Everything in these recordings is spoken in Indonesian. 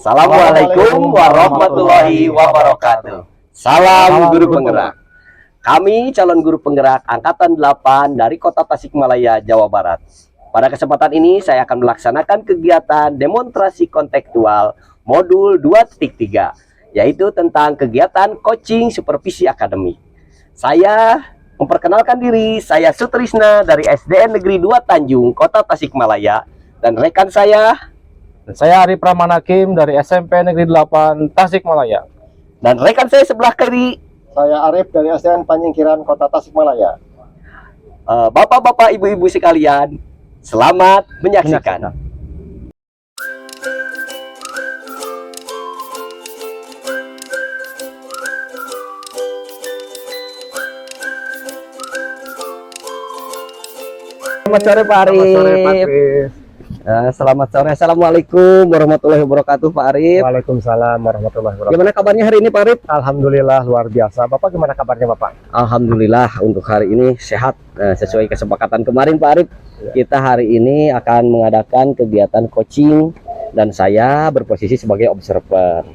Assalamualaikum warahmatullahi wabarakatuh. Salam guru penggerak. Kami calon guru penggerak Angkatan 8 dari Kota Tasikmalaya, Jawa Barat. Pada kesempatan ini saya akan melaksanakan kegiatan demonstrasi kontekstual modul 2.3, yaitu tentang kegiatan coaching supervisi akademik. Saya memperkenalkan diri, saya Sutrisna dari SDN Negeri 2 Tanjung, Kota Tasikmalaya, dan rekan saya. Dan saya Ari Pramanakim dari SMP Negeri 8 Tasikmalaya. Dan rekan saya sebelah kiri, saya Arif dari SDN Panyingkiran Kota Tasikmalaya. Bapak-bapak, ibu-ibu sekalian, selamat menyaksikan. Selamat sore Pak Arif. Selamat sore. Assalamualaikum warahmatullahi wabarakatuh Pak Arif. Waalaikumsalam warahmatullahi wabarakatuh. Gimana kabarnya hari ini Pak Arif? Alhamdulillah luar biasa. Bapak gimana kabarnya Bapak? Alhamdulillah untuk hari ini sehat. Sesuai kesepakatan kemarin Pak Arif, kita hari ini akan mengadakan kegiatan coaching dan saya berposisi sebagai observer.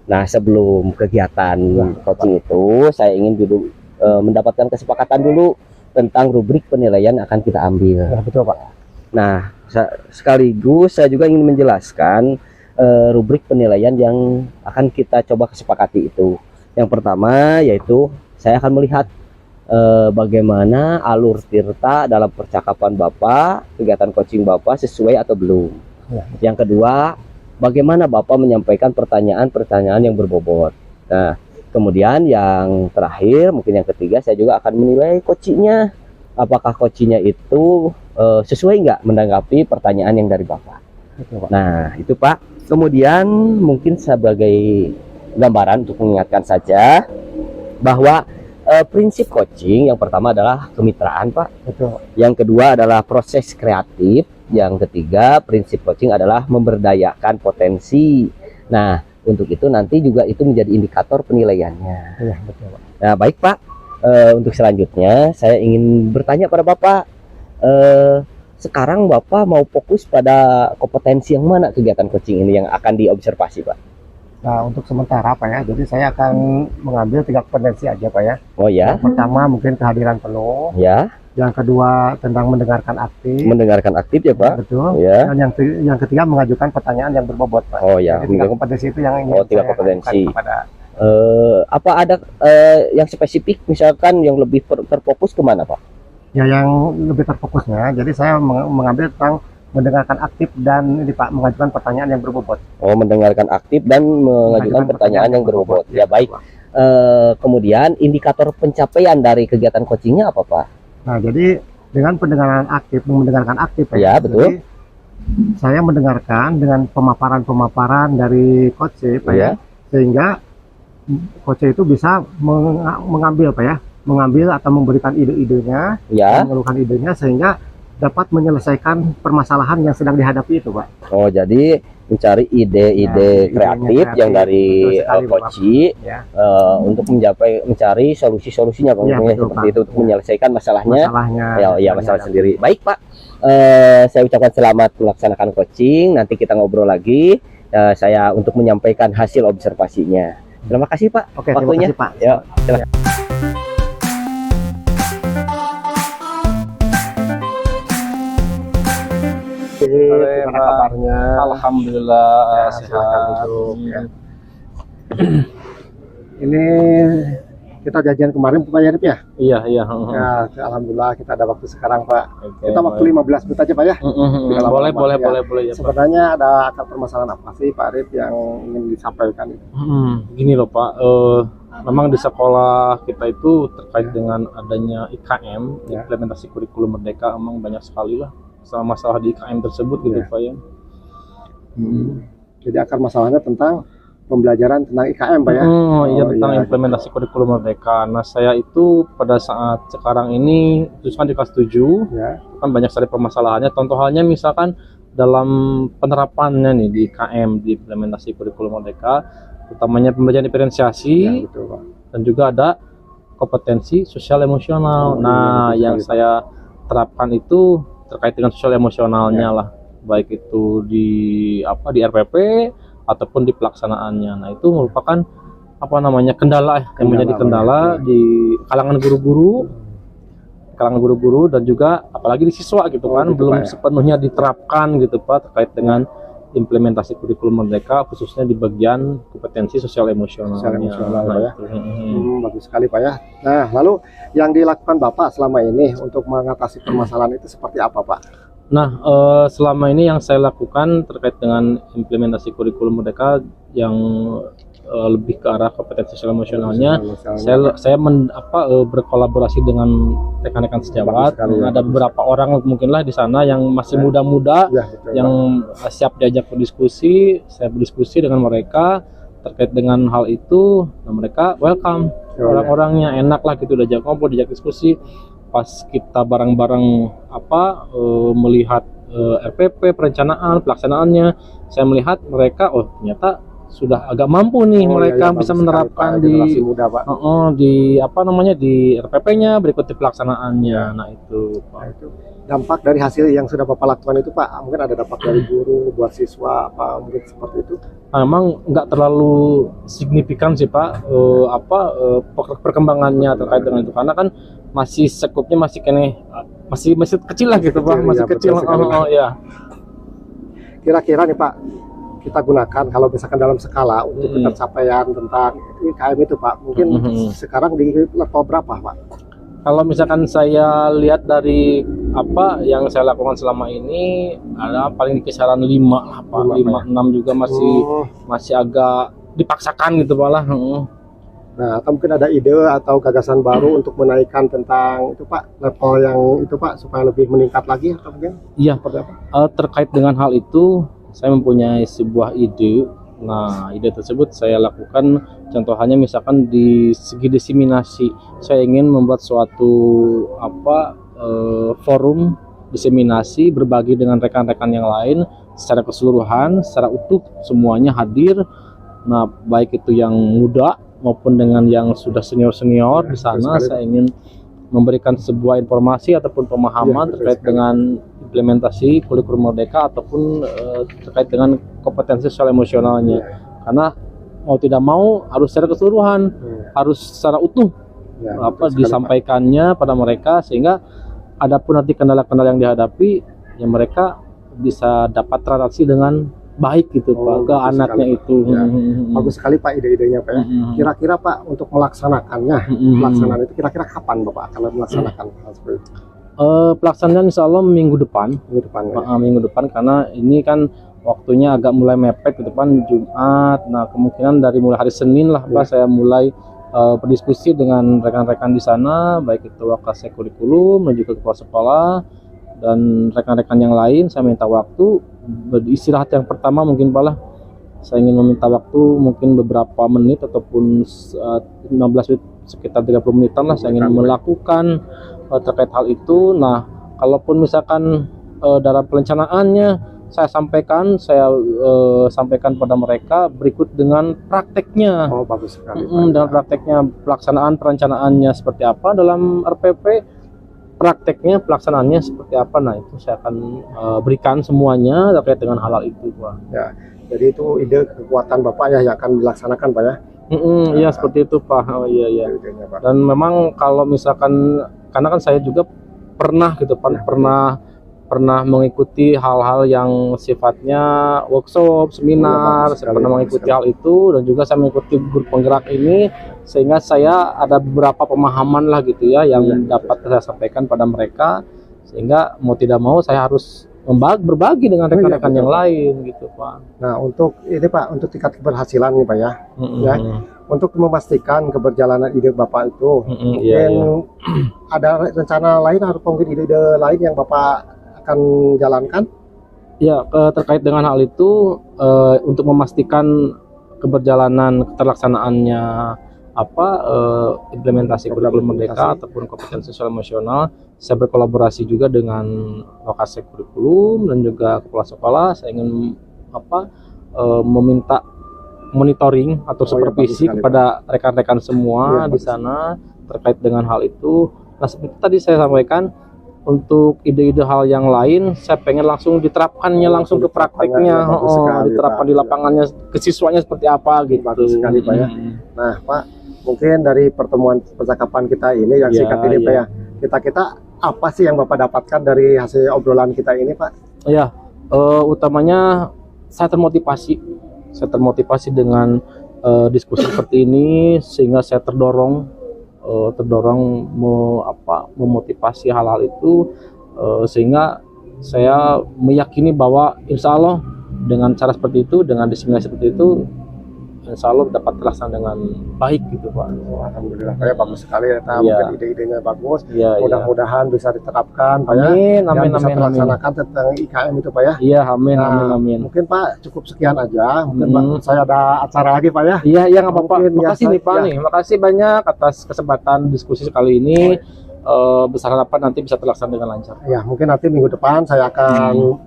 Nah, sebelum kegiatan coaching itu saya ingin dulu mendapatkan kesepakatan dulu tentang rubrik penilaian akan kita ambil. Ya, betul Pak. Nah, sekaligus saya juga ingin menjelaskan rubrik penilaian yang akan kita coba kesepakati itu. Yang pertama yaitu saya akan melihat bagaimana alur Tirta dalam percakapan Bapak, kegiatan coaching Bapak sesuai atau belum. Ya. Yang kedua, bagaimana Bapak menyampaikan pertanyaan-pertanyaan yang berbobot. Nah, kemudian yang terakhir, mungkin yang ketiga, saya juga akan menilai coachingnya. Apakah coachingnya itu sesuai nggak menanggapi pertanyaan yang dari Bapak. Nah, itu Pak. Kemudian mungkin sebagai gambaran untuk mengingatkan saja bahwa prinsip coaching yang pertama adalah kemitraan Pak. Betul. Yang kedua adalah proses kreatif. Yang ketiga, prinsip coaching adalah memberdayakan potensi. Nah, untuk itu nanti juga itu menjadi indikator penilaiannya. Iya, betul Pak. Nah, baik Pak. Untuk selanjutnya saya ingin bertanya pada Bapak, sekarang Bapak mau fokus pada kompetensi yang mana kegiatan coaching ini yang akan diobservasi Pak? Nah, untuk sementara Pak ya, jadi saya akan mengambil 3 kompetensi aja Pak ya. Oh ya. Yang pertama mungkin kehadiran penuh. Ya. Yang kedua tentang mendengarkan aktif. Mendengarkan aktif ya Pak. Betul. Ya. Dan yang ketiga mengajukan pertanyaan yang berbobot Pak. Oh ya. Jadi 3 kompetensi itu yang ingin 3 saya kompetensi. kepada apa ada yang spesifik misalkan yang lebih terfokus kemana Pak? ya yang lebih terfokusnya. Jadi saya mengambil tentang mendengarkan aktif dan ini Pak mengajukan pertanyaan yang berbobot. Oh, mendengarkan aktif dan mengajukan pertanyaan yang berbobot. Ya baik. Kemudian indikator pencapaian dari kegiatan coachingnya apa Pak? Nah, jadi dengan mendengarkan aktif ya, betul. Jadi, saya mendengarkan dengan pemaparan dari coach Pak ya, sehingga coach itu bisa mengambil Pak ya, mengambil atau memberikan ide-idenya, mengeluhkan idenya sehingga dapat menyelesaikan permasalahan yang sedang dihadapi itu Pak. Oh, jadi mencari ide-ide kreatif yang dari coach untuk mencari solusi-solusinya Pak, seperti itu untuk menyelesaikan masalahnya masalah sendiri. Baik Pak, saya ucapkan selamat melaksanakan coaching. Nanti kita ngobrol lagi, saya untuk menyampaikan hasil observasinya. Terima kasih Pak. Oke, waktunya terima kasih Pak. Ya, silakan. Gimana kabarnya? Alhamdulillah sehat. Ya. Ini kita janjian kemarin Pak Yarip ya? Iya. Ya, alhamdulillah kita ada waktu sekarang Pak. Okay, kita waktu 15 menit aja Pak ya. Boleh ya, sebenarnya ada akar permasalahan apa sih Pak Arif yang ingin disampaikan itu? Gini loh Pak, memang di sekolah kita itu terkait dengan adanya IKM, implementasi kurikulum merdeka, emang banyak sekali lah masalah di IKM tersebut gitu Pak ya. Jadi akar masalahnya tentang pembelajaran tentang IKM Pak ya? Tentang implementasi kurikulum merdeka. Nah, saya itu pada saat sekarang ini khususnya di kelas 7 kan banyak sekali permasalahannya. Contoh halnya misalkan dalam penerapannya nih di IKM, di implementasi kurikulum merdeka, utamanya pembelajaran diferensiasi, betul, Pak. Dan juga ada kompetensi sosial emosional. Yang saya terapkan itu terkait dengan sosial emosionalnya lah, baik itu di RPP ataupun di pelaksanaannya. Nah, itu merupakan apa namanya kendala yang menjadi kendala di kalangan guru-guru dan juga apalagi di siswa gitu kan, gitu, belum Pak, ya. sepenuhnya diterapkan gitu Pak terkait dengan implementasi kurikulum merdeka khususnya di bagian kompetensi sosial emosionalnya. Sosial emosional, Nah, Pak, ya. itu. Bagus sekali Pak ya. Nah, lalu yang dilakukan Bapak selama ini untuk mengatasi permasalahan itu seperti apa Pak? Nah, selama ini yang saya lakukan terkait dengan implementasi kurikulum merdeka yang lebih ke arah kompetensi sosial emosionalnya, saya berkolaborasi dengan rekan-rekan sejawat. Sekali, ya. Ada beberapa orang mungkinlah di sana yang masih muda-muda, Ya, betul, yang siap diajak berdiskusi. Saya berdiskusi dengan mereka terkait dengan hal itu. Nah, mereka welcome, orang-orangnya enak lah gitu, diajak ngobrol, diajak diskusi. Pas kita bareng-bareng melihat RPP, perencanaan, pelaksanaannya, saya melihat mereka, oh ternyata sudah agak mampu nih mereka bisa menerapkan di muda, Pak. Di di RPP-nya, berikut di pelaksanaannya. Nah, itu Pak. Nah, itu dampak dari hasil yang sudah Bapak lakukan itu Pak, mungkin ada dampak dari guru buat siswa apa mungkin seperti itu? Nah, memang nggak terlalu signifikan sih Pak perkembangannya terkait dengan itu, karena kan masih sekupnya masih masih kecil lah gitu Pak, masih ya, kecil. Ya. Kira-kira nih Pak, kita gunakan kalau misalkan dalam skala untuk pencapaian tentang IKM itu Pak, mungkin sekarang di level berapa Pak? Kalau misalkan saya lihat dari apa yang saya lakukan selama ini, ada paling di kisaran 5 lah Pak, 5, 6 juga masih agak dipaksakan gitu Pak lah. Nah, atau mungkin ada ide atau gagasan baru untuk menaikkan tentang itu Pak, level yang itu Pak, supaya lebih meningkat lagi atau mungkin? Iya, seperti apa? terkait dengan hal itu saya mempunyai sebuah ide. Nah, ide tersebut saya lakukan contohnya misalkan di segi diseminasi. Saya ingin membuat suatu forum diseminasi, berbagi dengan rekan-rekan yang lain secara keseluruhan, secara utuh, semuanya hadir. Nah, baik itu yang muda maupun dengan yang sudah senior-senior di sana. Saya ingin memberikan sebuah informasi ataupun pemahaman terkait dengan implementasi kurikulum merdeka ataupun terkait dengan kompetensi sosial emosionalnya. Karena mau tidak mau harus secara keseluruhan, harus secara utuh disampaikannya pada mereka, sehingga adapun nanti kendala-kendala yang dihadapi, ya mereka bisa dapat transaksi dengan baik gitu Pak ke anaknya itu. Ya. Bagus sekali Pak ide-idenya Pak ya. Kira-kira Pak untuk melaksanakannya, pelaksanaan itu kira-kira kapan Bapak akan melaksanakan hal seperti itu? Pelaksanaan insya Allah minggu depan. Minggu depan karena ini kan waktunya agak mulai mepet ke depan Jumat. Nah, kemungkinan dari mulai hari Senin lah Pak saya mulai berdiskusi dengan rekan-rekan di sana, baik itu Wakasek Kurikulum dan juga kepala sekolah dan rekan-rekan yang lain. Saya minta waktu beristirahat yang pertama mungkin Pak lah. Saya ingin meminta waktu mungkin beberapa menit ataupun 15 menit, sekitar 30 menitan lah. Saya ingin melakukan terkait hal itu. Nah, kalaupun misalkan dalam perencanaannya saya sampaikan pada mereka berikut dengan prakteknya. Oh, bagus sekali. Dengan prakteknya, pelaksanaan perencanaannya seperti apa dalam RPP, prakteknya pelaksanaannya seperti apa. Nah, itu saya akan berikan semuanya terkait dengan hal itu Pak. Ya, jadi itu ide kekuatan Bapak ya yang akan dilaksanakan Pak ya. Iya seperti itu Pak. Oh iya. Dan memang kalau misalkan, karena kan saya juga pernah gitu Pak, pernah mengikuti hal-hal yang sifatnya workshop, seminar. Saya pernah mengikuti hal itu dan juga saya mengikuti grup penggerak ini, sehingga saya ada beberapa pemahaman lah gitu ya yang dapat saya sampaikan pada mereka, sehingga mau tidak mau saya harus berbagi dengan rekan-rekan yang lain gitu Pak. Nah, untuk ini Pak, untuk tingkat keberhasilan nih Pak ya, ya untuk memastikan keberjalanan ide Bapak itu, mungkin ada rencana lain atau mungkin ide-ide lain yang Bapak akan jalankan? Ya, terkait dengan hal itu, untuk memastikan keberjalanan terlaksanaannya implementasi kurikulum merdeka ataupun kompetensi sosial emosional, saya berkolaborasi juga dengan Wakasek Kurikulum dan juga kepala sekolah. Saya ingin meminta monitoring atau supervisi kepada rekan-rekan semua di sana terkait dengan hal itu. Nah, seperti tadi saya sampaikan, untuk ide-ide hal yang lain saya pengen langsung diterapkannya, langsung ke prakteknya, bagus sekali, diterapkan Pak. di lapangannya, ke siswanya seperti apa gitu. Bagus sekali, Pak, ya. Nah, Pak, mungkin dari pertemuan percakapan kita ini yang Iya, singkat ini, Pak, iya. ya, kita apa sih yang Bapak dapatkan dari hasil obrolan kita ini, Pak? Ya, utamanya saya termotivasi dengan diskusi seperti ini, sehingga saya terdorong memotivasi hal-hal itu, sehingga saya meyakini bahwa insya Allah dengan cara seperti itu, dengan diseminasi seperti itu, insya Allah dapat terlaksana dengan baik gitu, Pak. Alhamdulillah, Pak, ya, bagus sekali ya. Iya. Mungkin ide-idenya bagus. Iya, Mudah-mudahan bisa diterapkan, Pak, ya. Amin, Dan amin, bisa amin, amin. terlaksanakan tentang IKM itu, Pak, ya. Iya, amin, Nah, amin, amin. Mungkin Pak cukup sekian aja. Mungkin Pak, Hmm. saya ada acara lagi, Pak, ya. Iya, iya, nggak apa-apa. Mungkin, ya, Makasih nih, Pak, ya. nih. Makasih banyak atas kesempatan diskusi kali ini. Besar harapan nanti bisa terlaksana dengan lancar. Ya, mungkin nanti minggu depan saya akan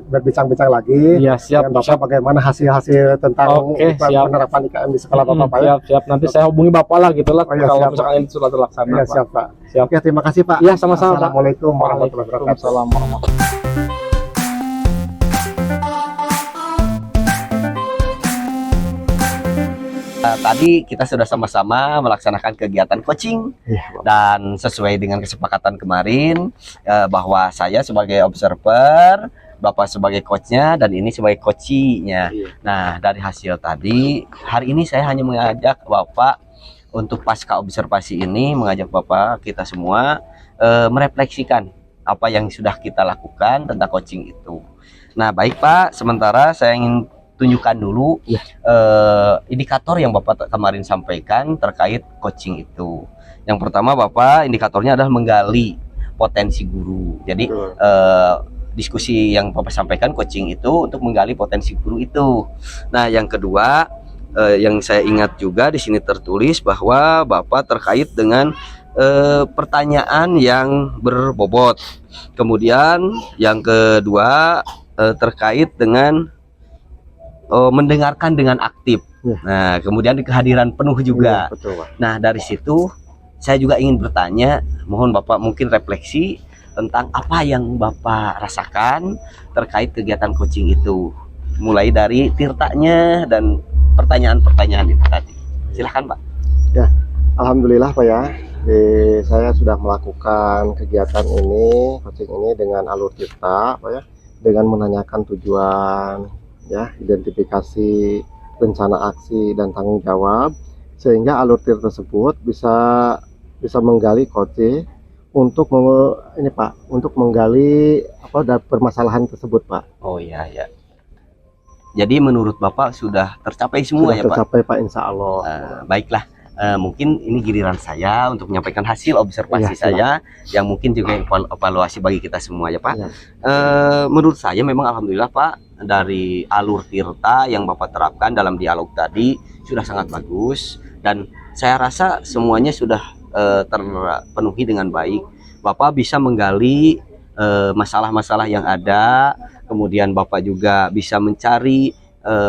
berbincang-bincang lagi. Iya, siap, dengan Bapak siap. bagaimana hasil-hasil tentang Oke, siap. penerapan IKM di sekolah Bapak, Pak, ya. Siap, siap. Nanti saya hubungi Bapak lah gitu lah, Oh, iya, kalau siap, misalkan ini sudah terlaksana. Ya, Pak. siap, Pak. Siap. Oke, terima kasih, Pak. Iya, sama-sama, Pak. Assalamualaikum warahmatullahi wabarakatuh. Waalaikumsalam warahmatullahi wabarakatuh. Tadi kita sudah sama-sama melaksanakan kegiatan coaching Iya, dan sesuai dengan kesepakatan kemarin bahwa saya sebagai observer, Bapak sebagai coachnya, dan ini sebagai coachinya. Iya. Nah, dari hasil tadi, hari ini saya hanya mengajak Bapak untuk pasca observasi ini, mengajak Bapak kita semua merefleksikan apa yang sudah kita lakukan tentang coaching itu. Nah, baik Pak, sementara saya ingin tunjukkan dulu indikator yang Bapak kemarin sampaikan terkait coaching itu. Yang pertama Bapak, indikatornya adalah menggali potensi guru. Jadi diskusi yang Bapak sampaikan coaching itu untuk menggali potensi guru itu. Nah, yang kedua yang saya ingat juga di sini tertulis bahwa Bapak terkait dengan pertanyaan yang berbobot. Kemudian yang kedua terkait dengan mendengarkan dengan aktif. Ya. Nah, kemudian kehadiran penuh juga. Iya, betul, Pak. Nah, dari situ saya juga ingin bertanya, mohon Bapak mungkin refleksi tentang apa yang Bapak rasakan terkait kegiatan coaching itu. Mulai dari tirtanya dan pertanyaan-pertanyaan itu tadi. Silahkan Pak. Alhamdulillah, Pak, ya. Saya sudah melakukan kegiatan ini, coaching ini dengan alur tirta, Pak, ya. Dengan menanyakan tujuan, ya, identifikasi rencana aksi dan tanggung jawab, sehingga alur tirta tersebut bisa menggali coaching untuk ini, Pak, untuk menggali permasalahan tersebut, Pak. Oh iya ya. Jadi menurut Bapak sudah tercapai semua Sudah ya Pak? tercapai, Pak, insya Allah. Baiklah, mungkin ini giliran saya untuk menyampaikan hasil observasi Iya, saya yang mungkin juga evaluasi bagi kita semua ya Pak. Iya. Menurut saya memang alhamdulillah Pak, dari alur tirta yang Bapak terapkan dalam dialog tadi sudah sangat bagus, dan saya rasa semuanya sudah terpenuhi dengan baik. Bapak bisa menggali masalah-masalah yang ada, kemudian Bapak juga bisa mencari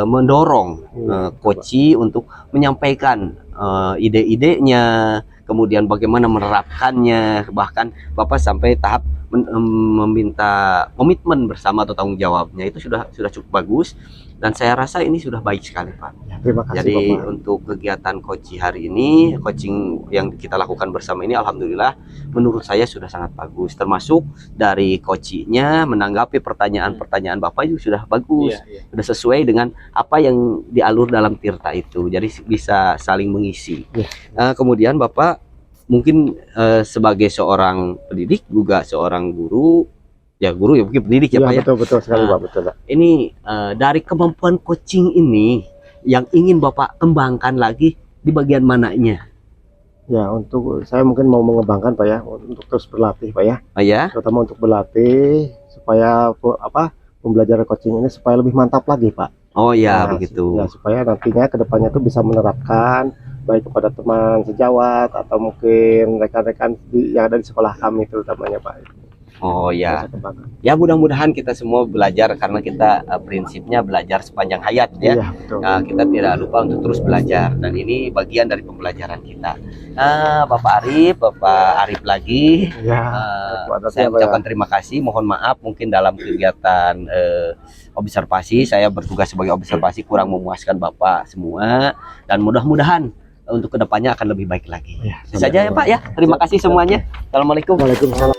mendorong coachi untuk menyampaikan ide-idenya, kemudian bagaimana menerapkannya, bahkan Bapak sampai tahap meminta komitmen bersama atau tanggung jawabnya. Itu sudah cukup bagus, dan saya rasa ini sudah baik sekali Pak. Terima kasih, Jadi Bapak. untuk kegiatan coaching hari ini, coaching yang kita lakukan bersama ini alhamdulillah menurut saya sudah sangat bagus, termasuk dari coachingnya menanggapi pertanyaan-pertanyaan Bapak itu sudah bagus. Iya. Sudah sesuai dengan apa yang dialur dalam tirta itu, jadi bisa saling mengisi. Kemudian Bapak mungkin sebagai seorang pendidik juga seorang guru ya, mungkin pendidik ya Pak ya. Betul sekali, Pak, betul, Pak. Ini dari kemampuan coaching ini yang ingin Bapak kembangkan lagi di bagian mananya? Ya, untuk saya mungkin mau mengembangkan, Pak, ya, untuk terus berlatih, Pak, ya. Oh ya? Terutama untuk berlatih supaya pembelajaran coaching ini supaya lebih mantap lagi, Pak. Oh ya, Nah, begitu. Ya, supaya nantinya kedepannya itu bisa menerapkan baik kepada teman sejawat atau mungkin rekan-rekan yang ada di sekolah kami terutamanya, Pak. Oh ya. Saya kembangkan. Ya mudah-mudahan kita semua belajar karena kita prinsipnya belajar sepanjang hayat ya. Iya, betul. Nah, kita tidak lupa untuk terus belajar dan ini bagian dari pembelajaran kita. Bapak Arif lagi. Ya. Saya ucapkan terima kasih. Mohon maaf mungkin dalam kegiatan observasi saya bertugas sebagai observasi kurang memuaskan Bapak semua dan mudah-mudahan untuk kedepannya akan lebih baik lagi. Ya, Itu saja ya Pak ya. Terima kasih semuanya. Assalamualaikum. Waalaikumsalam.